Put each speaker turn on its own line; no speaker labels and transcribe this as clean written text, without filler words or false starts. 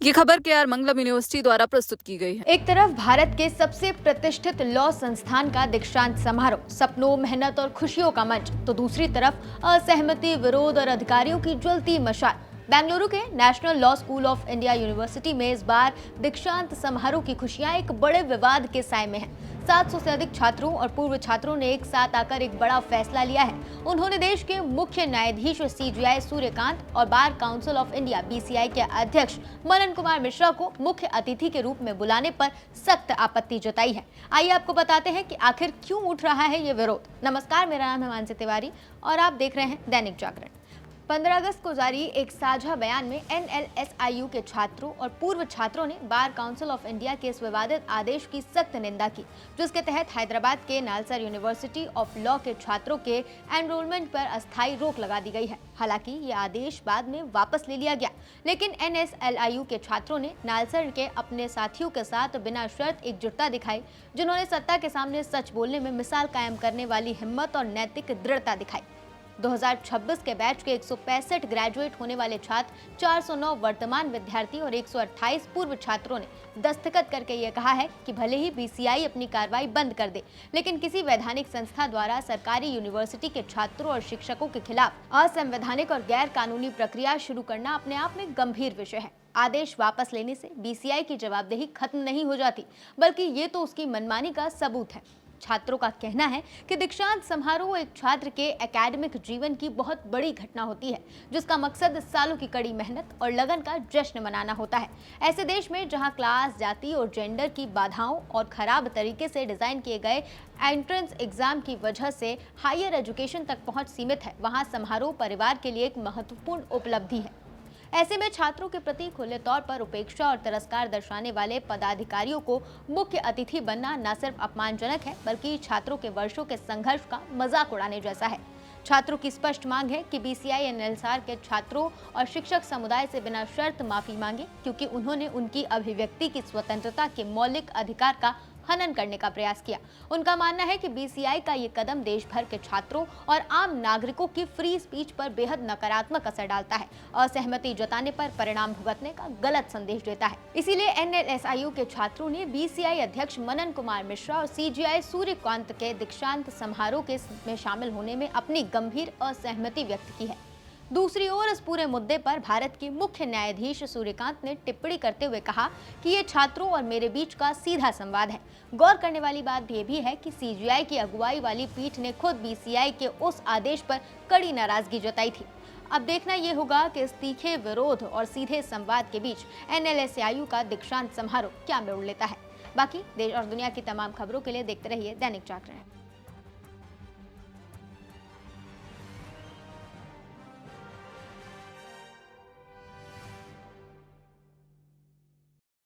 ये खबर केआर मंगलम यूनिवर्सिटी द्वारा प्रस्तुत की गई है।
एक तरफ भारत के सबसे प्रतिष्ठित लॉ संस्थान का दीक्षांत समारोह, सपनों, मेहनत और खुशियों का मंच, तो दूसरी तरफ असहमति, विरोध और अधिकारियों की ज्वलती मशाल। बेंगलुरु के national law school of India university में इस बार दीक्षांत समारोह की खुशियां एक बड़े विवाद के साए में हैं। 700 से अधिक छात्रों और पूर्व छात्रों ने एक साथ आकर एक बड़ा फैसला लिया है। उन्होंने देश के मुख्य न्यायाधीश CJI सूर्यकांत और bar council of India BCI के अध्यक्ष मनन कुमार मिश्रा को मुख्य अतिथि के रूप में बुलाने पर सख्त आपत्ति जताई है। आइए आपको बताते हैं कि आखिर क्यों उठ रहा है ये विरोध। नमस्कार, मेरा नाम है मानसी तिवारी और आप देख रहे हैं दैनिक जागरण। 15 अगस्त को जारी एक साझा बयान में NLSIU के छात्रों और पूर्व छात्रों ने बार काउंसिल ऑफ इंडिया के इस विवादित आदेश की सख्त निंदा की, जिसके तहत हैदराबाद के नालसर यूनिवर्सिटी ऑफ लॉ के छात्रों के एनरोलमेंट पर अस्थायी रोक लगा दी गई है। हालांकि ये आदेश बाद में वापस ले लिया गया, लेकिन NSLIU के छात्रों ने नालसर के अपने साथियों के साथ बिना शर्त एकजुटता दिखाई, जिन्होंने सत्ता के सामने सच बोलने में मिसाल कायम करने वाली हिम्मत और नैतिक दृढ़ता दिखाई। 2026 के बैच के 165 ग्रेजुएट होने वाले छात्र, 409 वर्तमान विद्यार्थी और 128 पूर्व छात्रों ने दस्तखत करके ये कहा है कि भले ही BCI अपनी कार्रवाई बंद कर दे, लेकिन किसी वैधानिक संस्था द्वारा सरकारी यूनिवर्सिटी के छात्रों और शिक्षकों के खिलाफ असंवैधानिक और गैर कानूनी प्रक्रिया शुरू करना अपने आप में गंभीर विषय है। आदेश वापस लेने से BCI की जवाबदेही खत्म नहीं हो जाती, बल्कि ये तो उसकी मनमानी का सबूत है। छात्रों का कहना है कि दीक्षांत समारोह एक छात्र के एकेडमिक जीवन की बहुत बड़ी घटना होती है, जिसका मकसद सालों की कड़ी मेहनत और लगन का जश्न मनाना होता है। ऐसे देश में जहां क्लास, जाति और जेंडर की बाधाओं और खराब तरीके से डिजाइन किए गए एंट्रेंस एग्जाम की वजह से हायर एजुकेशन तक पहुंच सीमित है, वहां समारोह परिवार के लिए एक महत्वपूर्ण उपलब्धि है। ऐसे में छात्रों के प्रति खुले तौर पर उपेक्षा और तिरस्कार दर्शाने वाले पदाधिकारियों को मुख्य अतिथि बनना न सिर्फ अपमानजनक है, बल्कि छात्रों के वर्षों के संघर्ष का मजाक उड़ाने जैसा है। छात्रों की स्पष्ट मांग है कि BCI NLSR के छात्रों और शिक्षक समुदाय से बिना शर्त माफी मांगे, क्योंकि उन्होंने उनकी अभिव्यक्ति की स्वतंत्रता के मौलिक अधिकार का हनन करने का प्रयास किया। उनका मानना है कि BCI का ये कदम देश भर के छात्रों और आम नागरिकों की फ्री स्पीच पर बेहद नकारात्मक असर डालता है, असहमति जताने पर परिणाम भुगतने का गलत संदेश देता है। इसीलिए NLSIU के छात्रों ने BCI अध्यक्ष मनन कुमार मिश्रा और CJI सूर्यकांत के दीक्षांत समारोह में शामिल होने में अपनी गंभीर असहमति व्यक्त की है। दूसरी ओर इस पूरे मुद्दे पर भारत के मुख्य न्यायाधीश सूर्यकांत ने टिप्पणी करते हुए कहा कि ये छात्रों और मेरे बीच का सीधा संवाद है। गौर करने वाली बात यह भी है कि CJI की अगुवाई वाली पीठ ने खुद BCI के उस आदेश पर कड़ी नाराजगी जताई थी। अब देखना यह होगा कि इस तीखे विरोध और सीधे संवाद के बीच NLSIU का दीक्षांत समारोह क्या मोड़ लेता है। बाकी देश और दुनिया की तमाम खबरों के लिए देखते रहिए दैनिक जागरण।